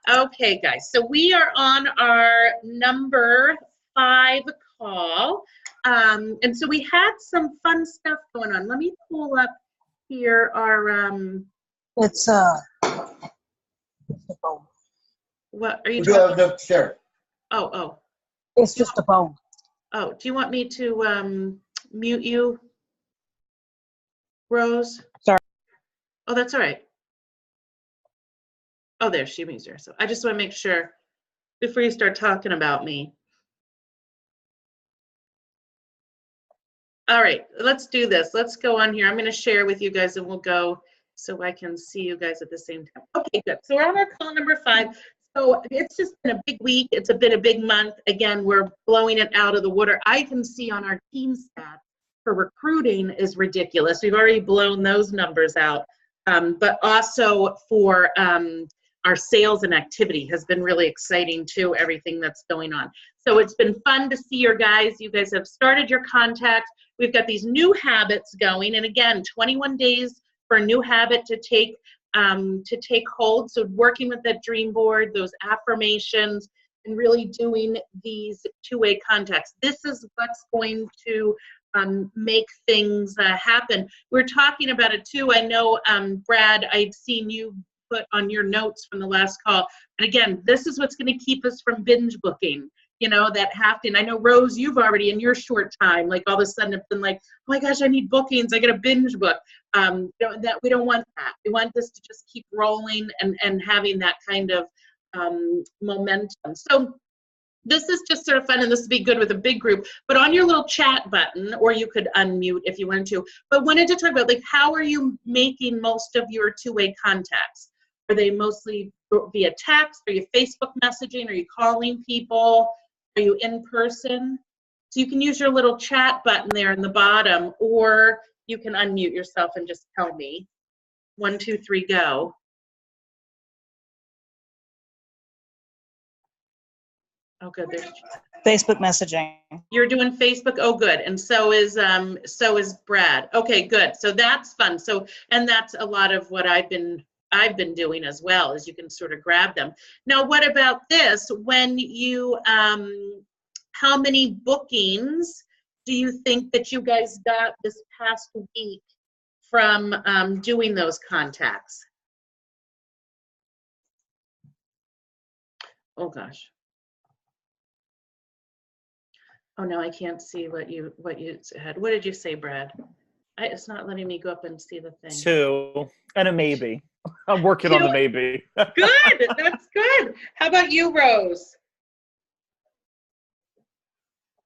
Okay, guys, so we are on our number 5 call. And so we had some fun stuff going on. Let me pull up here our It's a bone. what are you We do have the share. Oh, It's just a bone. do you want me to mute you, Rose? Sorry. Oh, that's all right. Oh, there, she means her. So I just want to make sure before you start talking about me. All right, let's do this. Let's go on here. I'm going to share with you guys and we'll go so I can see you guys at the same time. Okay, good. So we're on our call number 5. So it's just been a big week. It's been a big month. Again, we're blowing it out of the water. I can see on our team stats for recruiting is ridiculous. We've already blown those numbers out. But also for our sales and activity has been really exciting too, everything that's going on. So it's been fun to see your guys. You guys have started your contact. We've got these new habits going. And again, 21 days for a new habit to take hold. So working with that dream board, those affirmations, and really doing these two-way contacts. This is what's going to make things happen. We're talking about it too. I know, Brad, I'd seen you put on your notes from the last call. And again, this is what's going to keep us from binge booking. You know, that happened. I know, Rose, you've already in your short time, like all of a sudden it's been like, oh my gosh, I need bookings. I got to binge book. That we don't want that. We want this to just keep rolling and having that kind of momentum. So this is just sort of fun, and this would be good with a big group. But on your little chat button, or you could unmute if you wanted to, but wanted to talk about, like, how are you making most of your two-way contacts? Are they mostly via text? Are you Facebook messaging? Are you calling people? Are you in person? So you can use your little chat button there in the bottom, or you can unmute yourself and just tell me. 1, 2, 3, go. Oh, good. There's Facebook messaging. You're doing Facebook. Oh, good. And so is Brad. Okay, good. So that's fun. So, and that's a lot of what I've been doing as well, is you can sort of grab them. Now, what about this? When you, how many bookings do you think that you guys got this past week from doing those contacts? Oh gosh. Oh no, I can't see what you had. What did you say, Brad? It's not letting me go up and see the thing. 2 and a maybe. I'm working on the maybe. Good, that's good. How about you, Rose?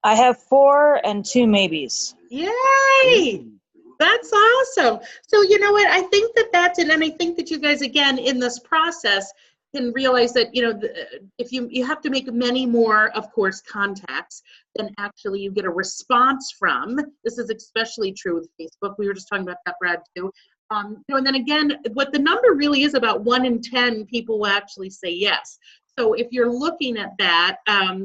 I have 4 and 2 maybes. Yay! That's awesome. So you know what? I think that's it, and I think that you guys, again, in this process, can realize that, you know, if you have to make many more, of course, contacts than actually you get a response from. This is especially true with Facebook. We were just talking about that, Brad, too. You know, and then again, what the number really is, about 1 in 10 people will actually say yes. So if you're looking at that,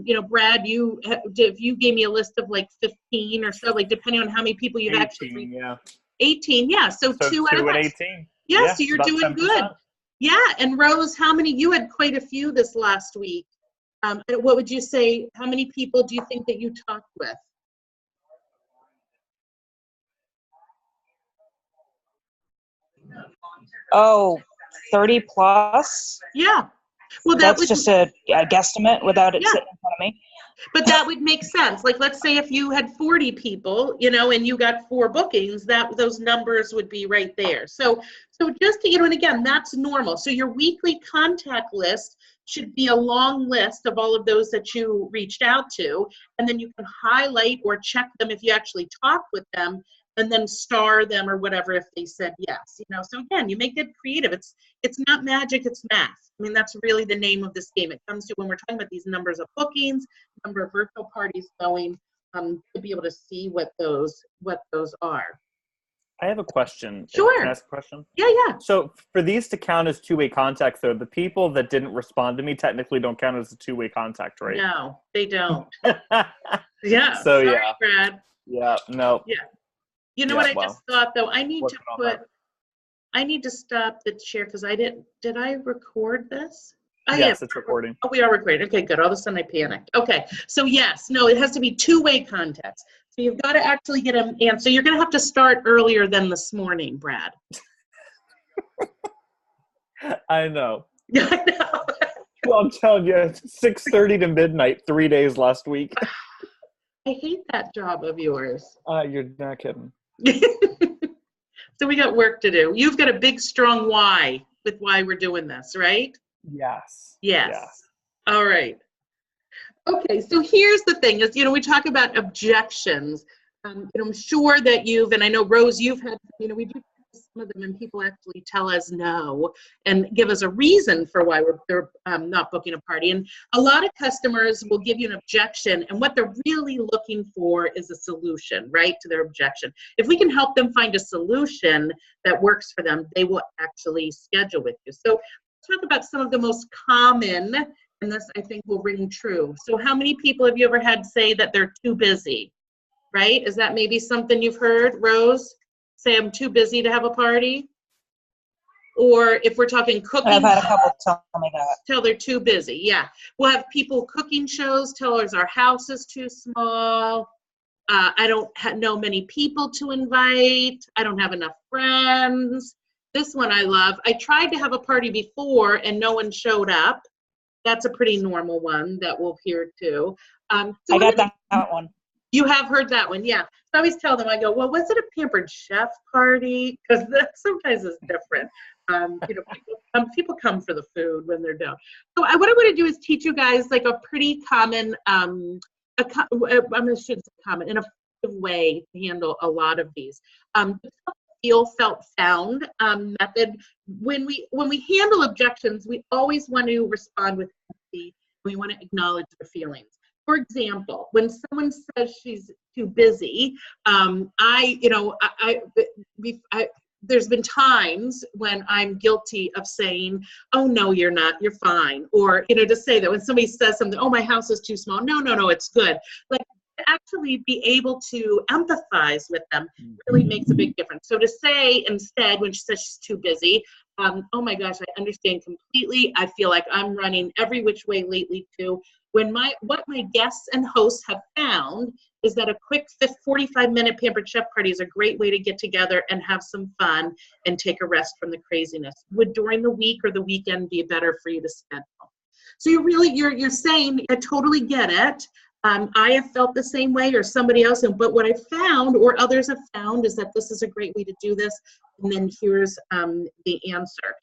you know, Brad, if you gave me a list of like 15 or so, like depending on how many people you've 18, actually. yeah. 18, yeah. So 2 out of 18. Yeah, so you're doing 10%. good. Yeah, and Rose, how many? You had quite a few this last week. What would you say? How many people do you think that you talked with? Oh, 30 plus? Yeah. Well, that's just a guesstimate without it sitting in front of me. But that would make sense. Like, let's say if you had 40 people, you know, and you got 4 bookings, those numbers would be right there. So just to, you know, and again, that's normal. So your weekly contact list should be a long list of all of those that you reached out to, and then you can highlight or check them if you actually talked with them, and then star them or whatever if they said yes. You know, so again, you make it creative. It's not magic, it's math. I mean, that's really the name of this game. It comes to, when we're talking about these numbers of bookings, number of virtual parties going, to be able to see what those are. I have a question. Sure. Can I ask a question? Yeah, yeah. So for these to count as two-way contacts, though, the people that didn't respond to me technically don't count as a two-way contact, right? No, they don't. Yeah. So Sorry, yeah. Brad. Yeah. No. Yeah. You know what I just thought, though? I need to stop the share because did I record this? Oh, Yes, yeah. it's recording. Oh, we are recording. Okay, good. All of a sudden I panicked. Okay, so yes, no, it has to be two-way context. So you've got to actually get an answer. You're going to have to start earlier than this morning, Brad. I know. Yeah, I know. Well, I'm telling you, 6:30 to midnight, 3 days last week. I hate that job of yours. You're not kidding. So we got work to do. You've got a big, strong why with why we're doing this, right? Yes. Yes. All right. Okay, so here's the thing is, we talk about objections. I'm sure that and I know, Rose, you've had, we do some of them and people actually tell us no and give us a reason for why they're not booking a party. And a lot of customers will give you an objection, and what they're really looking for is a solution, right, to their objection. If we can help them find a solution that works for them, they will actually schedule with you. So talk about some of the most common, and this I think will ring true. So how many people have you ever had say that they're too busy, right? Is that maybe something you've heard, Rose? Say I'm too busy to have a party? Or if we're talking cooking. I've had a couple tell me that. Tell they're too busy, yeah. We'll have people cooking shows tell us our house is too small. I don't know many people to invite. I don't have enough friends. This one I love. I tried to have a party before and no one showed up. That's a pretty normal one that we'll hear too. I got that one. You have heard that one, yeah. I always tell them, I go, well, was it a Pampered Chef party? Because that sometimes is different. People come for the food when they're down. So what I want to do is teach you guys like a pretty common, an effective way to handle a lot of these. Feel, felt, found method. When we handle objections, we always want to respond with empathy. We want to acknowledge their feelings. For example, when someone says she's too busy, there's been times when I'm guilty of saying, oh, no, you're not, you're fine. Or, to say that when somebody says something, oh, my house is too small. No, it's good. Like, to actually be able to empathize with them really makes a big difference. So to say instead, when she says she's too busy, oh my gosh, I understand completely. I feel like I'm running every which way lately too. What my guests and hosts have found is that a quick 45-minute Pampered Chef party is a great way to get together and have some fun and take a rest from the craziness. Would during the week or the weekend be better for you to schedule? So you're saying, I totally get it. I have felt the same way, or somebody else, but what I found or others have found is that this is a great way to do this. And then here's the answer.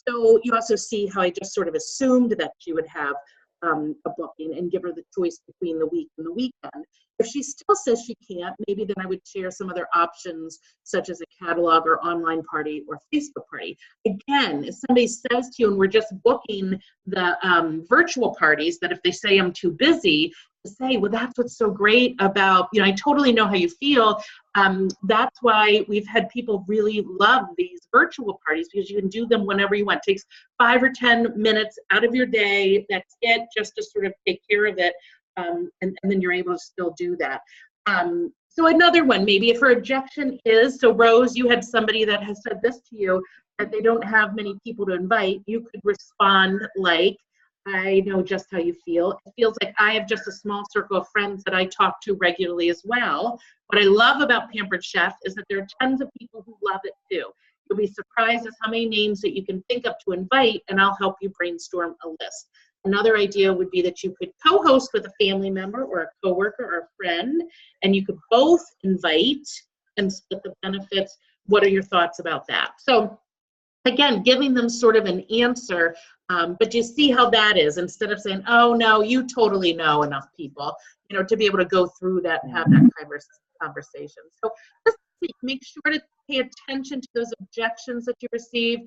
So you also see how I just sort of assumed that she would have a booking and give her the choice between the week and the weekend. If she still says she can't, maybe then I would share some other options, such as a catalog or online party or Facebook party. Again, if somebody says to you, and we're just booking the virtual parties, that if they say I'm too busy, to say, well, that's what's so great about, I totally know how you feel. That's why we've had people really love these virtual parties, because you can do them whenever you want. It takes 5 or 10 minutes out of your day. That's it, just to sort of take care of it. And then you're able to still do that. So another one, maybe if her objection is, so Rose, you had somebody that has said this to you, that they don't have many people to invite, you could respond like, I know just how you feel. It feels like I have just a small circle of friends that I talk to regularly as well. What I love about Pampered Chef is that there are tons of people who love it too. You'll be surprised at how many names that you can think of to invite, and I'll help you brainstorm a list. Another idea would be that you could co-host with a family member or a coworker or a friend, and you could both invite and split the benefits. What are your thoughts about that? So again, giving them sort of an answer, but you see how that is, instead of saying, oh no, you totally know enough people, to be able to go through that and have that conversation. So just make sure to pay attention to those objections that you receive.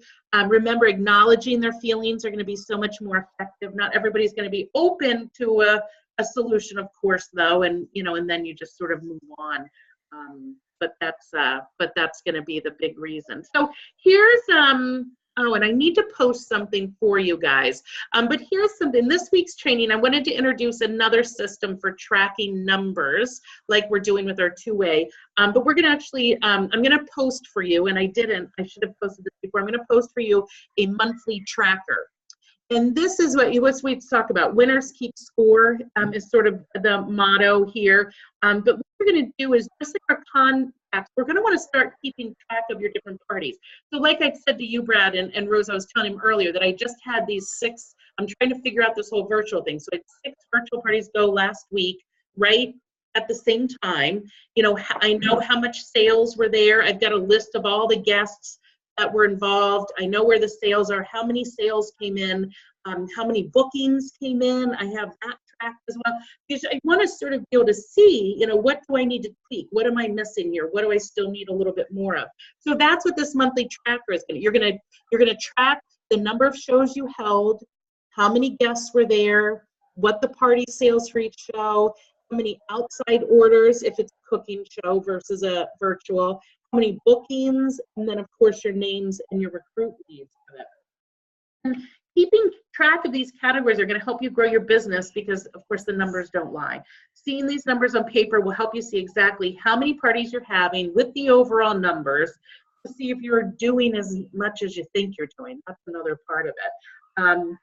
Remember, acknowledging their feelings are going to be so much more effective. Not everybody's going to be open to a solution, of course, though, and then you just sort of move on. But that's going to be the big reason. So here's and I need to post something for you guys. But here's something. This week's training, I wanted to introduce another system for tracking numbers, like we're doing with our two-way. But we're going to actually, I'm going to post for you, and I should have posted this before. I'm going to post for you a monthly tracker. And this is what we talk about. Winners keep score is sort of the motto here. But what we're going to do is, just like our contacts, we're going to want to start keeping track of your different parties. So like I said to you, Brad, and Rose, I was telling him earlier that I just had these 6, I'm trying to figure out this whole virtual thing. So I had 6 virtual parties go last week, right at the same time. You know, I know how much sales were there. I've got a list of all the guests that were involved. I know where the sales are, how many sales came in, how many bookings came in. I have that tracked as well, because I want to sort of be able to see, you know, what do I need to tweak? What am I missing here? What do I still need a little bit more of? So that's what this monthly tracker is going to, you're going to track the number of shows you held, how many guests were there, what the party sales for each show, how many outside orders if it's a cooking show versus a virtual, how many bookings, and then of course your names and your recruit leads for that. And keeping track of these categories are going to help you grow your business, because of course the numbers don't lie. Seeing these numbers on paper will help you see exactly how many parties you're having with the overall numbers, to see if you're doing as much as you think you're doing. That's another part of it.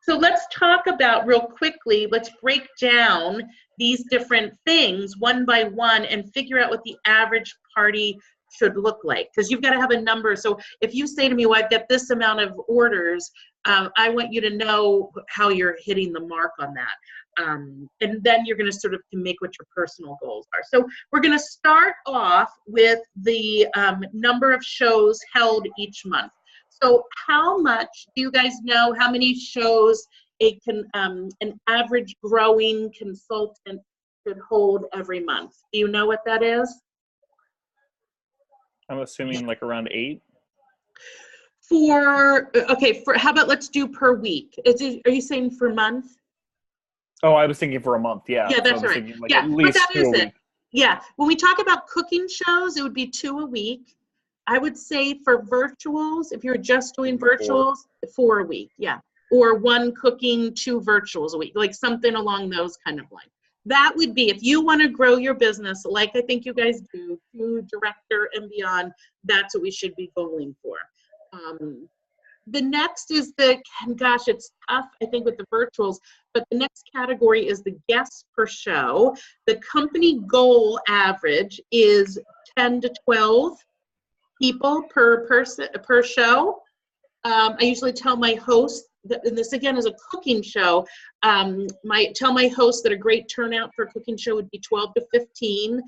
So let's talk about, real quickly, let's break down these different things one by one and figure out what the average party should look like. Because you've got to have a number. So if you say to me, well, I've got this amount of orders, I want you to know how you're hitting the mark on that. And then you're going to sort of make what your personal goals are. So we're going to start off with the number of shows held each month. So how much do you guys know how many shows an average growing consultant should hold every month? Do you know what that is? I'm assuming like around 8. How about let's do per week? Are you saying for month? Oh, I was thinking for a month. Yeah. Yeah, that's so right. Thinking, like, Yeah, at least but that 2 is a it. week. Yeah, when we talk about cooking shows, it would be 2 a week. I would say for virtuals, if you're just doing virtuals, 4 a week, yeah. Or 1 cooking, 2 virtuals a week, like something along those kind of lines. That would be, if you want to grow your business, like I think you guys do, to director and beyond, that's what we should be going for. The next is gosh, it's tough, I think, with the virtuals, but the next category is the guests per show. The company goal average is 10 to 12 people per show. I usually tell my host that, and this again is a cooking show, tell my host that a great turnout for a cooking show would be 12 to 15.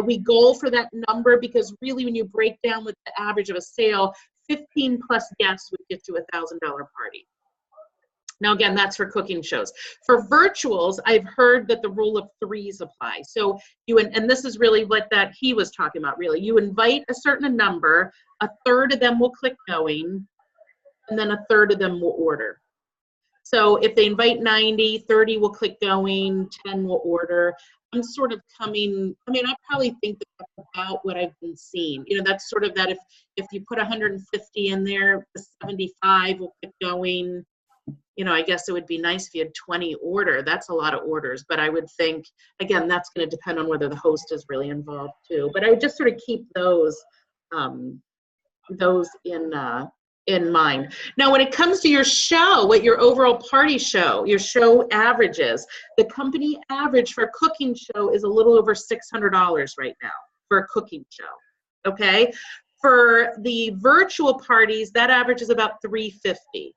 We goal for that number, because really when you break down with the average of a sale, 15 plus guests would get you a $1,000 party. Now again, that's for cooking shows. For virtuals, I've heard that the rule of 3s apply. So and this is really what that he was talking about, really. You invite a certain number, a third of them will click going, and then a third of them will order. So if they invite 90, 30 will click going, 10 will order. I'm sort of I probably think that that's about what I've been seeing. You know, that's sort of that if you put 150 in there, the 75 will click going. You know, I guess it would be nice if you had 20 order. That's a lot of orders, but I would think, again, that's going to depend on whether the host is really involved too. But I would just sort of keep those in mind. Now, when it comes to your show, what your overall party show, your show averages, the company average for a cooking show is a little over $600 right now for a cooking show. Okay, for the virtual parties, that average is about $350.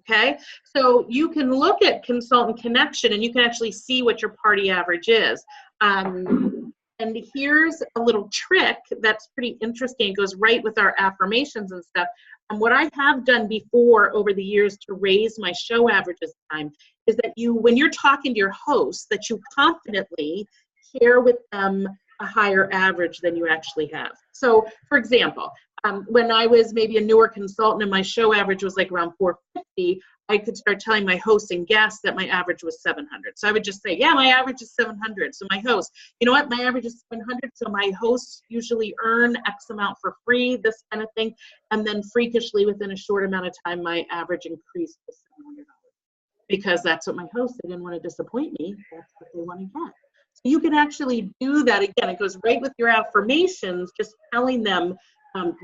Okay, so you can look at Consultant Connection and you can actually see what your party average is. And here's a little trick that's pretty interesting. It goes right with our affirmations and stuff. And what I have done before over the years to raise my show averages time is that when you're talking to your host, that you confidently share with them a higher average than you actually have. So, for example, when I was maybe a newer consultant and my show average was like around 450, I could start telling my hosts and guests that my average was 700. So I would just say, yeah, my average is 700. So my host, you know what, my average is 700. So my hosts usually earn X amount for free, this kind of thing. And then freakishly within a short amount of time, my average increased to $700. Because that's what my hosts, they didn't want to disappoint me. That's what they want to get. So you can actually do that. Again, it goes right with your affirmations, just telling them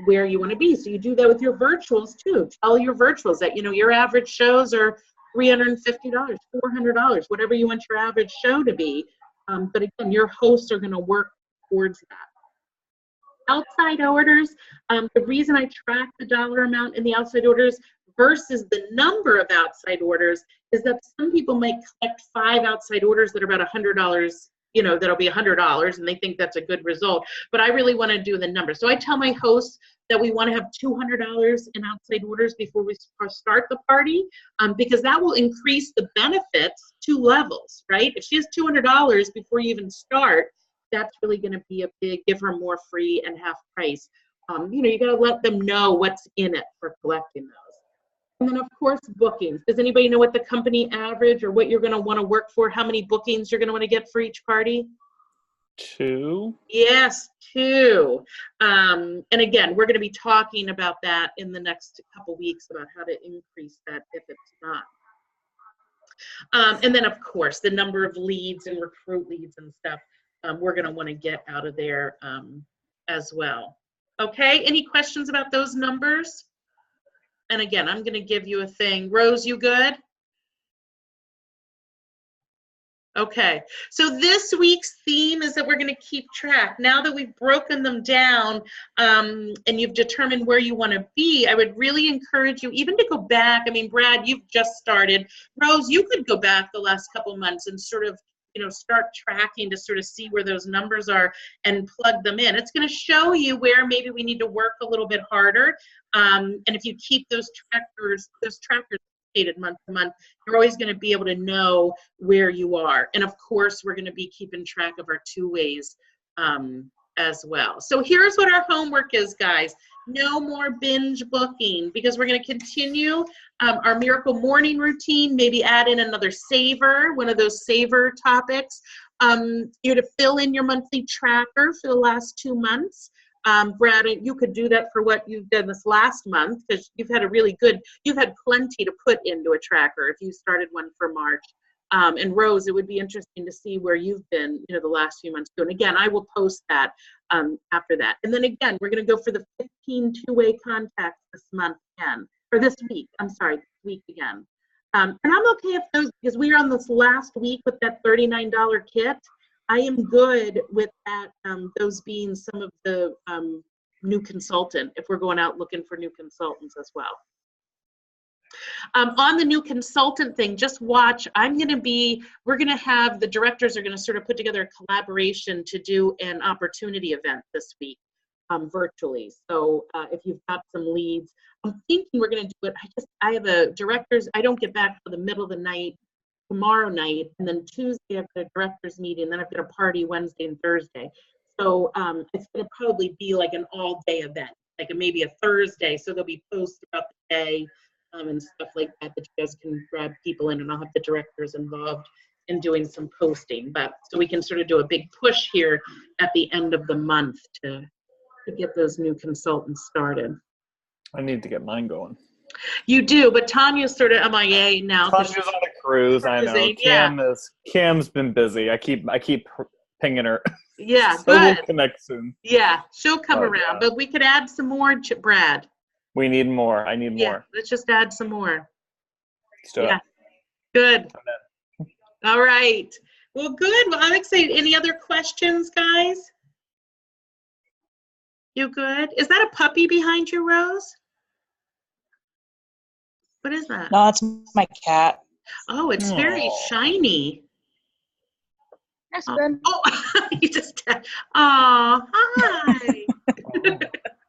where you want to be. So you do that with your virtuals too. Tell your virtuals that, your average shows are $350, $400, whatever you want your average show to be. But again, your hosts are going to work towards that. Outside orders, the reason I track the dollar amount in the outside orders versus the number of outside orders is that some people might collect 5 outside orders that are about $100, that'll be $100, and they think that's a good result. But I really want to do the number. So I tell my hosts that we want to have $200 in outside orders before we start the party, because that will increase the benefits 2 levels, right? If she has $200 before you even start, that's really going to be a big, give her more free and half price. You got to let them know what's in it for collecting those. And then, of course, bookings. Does anybody know what the company average or what you're going to want to work for? How many bookings you're going to want to get for each party? 2. Yes, 2. And again, we're going to be talking about that in the next couple weeks about how to increase that if it's not. And then, of course, the number of leads and recruit leads and stuff we're going to want to get out of there as well. Okay, any questions about those numbers? And again, I'm going to give you a thing. Rose, you good? Okay, so this week's theme is that we're going to keep track. Now that we've broken them down and you've determined where you want to be, I would really encourage you even to go back. I mean, Brad, you've just started. Rose, you could go back the last couple months and sort of start tracking to sort of see where those numbers are and plug them in. It's going to show you where maybe we need to work a little bit harder. And if you keep those trackers updated month to month, you're always going to be able to know where you are. And of course, we're going to be keeping track of our 2 ways as well. So here's what our homework is, guys. No more binge booking, because we're going to continue our Miracle Morning routine, maybe add in another saver, one of those saver topics. You're to fill in your monthly tracker for the last 2 months. Brad, you could do that for what you've done this last month, because you've had plenty to put into a tracker if you started one for March. And Rose, it would be interesting to see where you've been, the last few months too. And again, I will post that after that. And then again, we're going to go for the 15 two-way contacts this month again, or this week. I'm sorry, this week again. And I'm okay if those, because we are on this last week with that $39 kit. I am good with that, those being some of the new consultant, if we're going out looking for new consultants as well. On the new consultant thing, just watch. We're going to have, the directors are going to sort of put together a collaboration to do an opportunity event this week virtually. So if you've got some leads, I'm thinking we're going to do it. I have a directors, I don't get back till the middle of the night tomorrow night, and then Tuesday I've got a directors meeting, and then I've got a party Wednesday and Thursday. So it's going to probably be like an all-day event, like maybe a Thursday. So there'll be posts throughout the day and stuff like that you guys can grab people in, and I'll have the directors involved in doing some posting. But so we can sort of do a big push here at the end of the month to get those new consultants started. I need to get mine going. You do, but Tanya's sort of MIA now. Tanya's on a cruise, I know. Kim's been busy. I keep pinging her. Yeah, so good. We'll connect soon. Yeah, she'll come around, but we could add some more, Brad. We need more. I need more. Let's just add some more. Let's do it. Good. All right. Well, good. Well, I'm excited. Any other questions, guys? You good? Is that a puppy behind you, Rose? What is that? No, it's my cat. Oh, it's very shiny. That's good. Oh, you just. Oh, hi.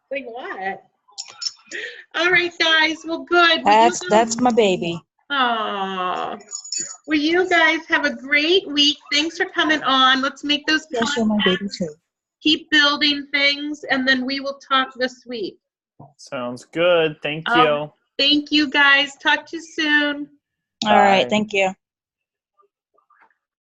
Like what? All right, guys. Well, good. That's my baby. Oh, well, you guys have a great week. Thanks for coming on. Let's make those contacts. My baby too. Keep building things, and then we will talk this week. Sounds good. Thank you. Thank you, guys. Talk to you soon. All right. Thank you.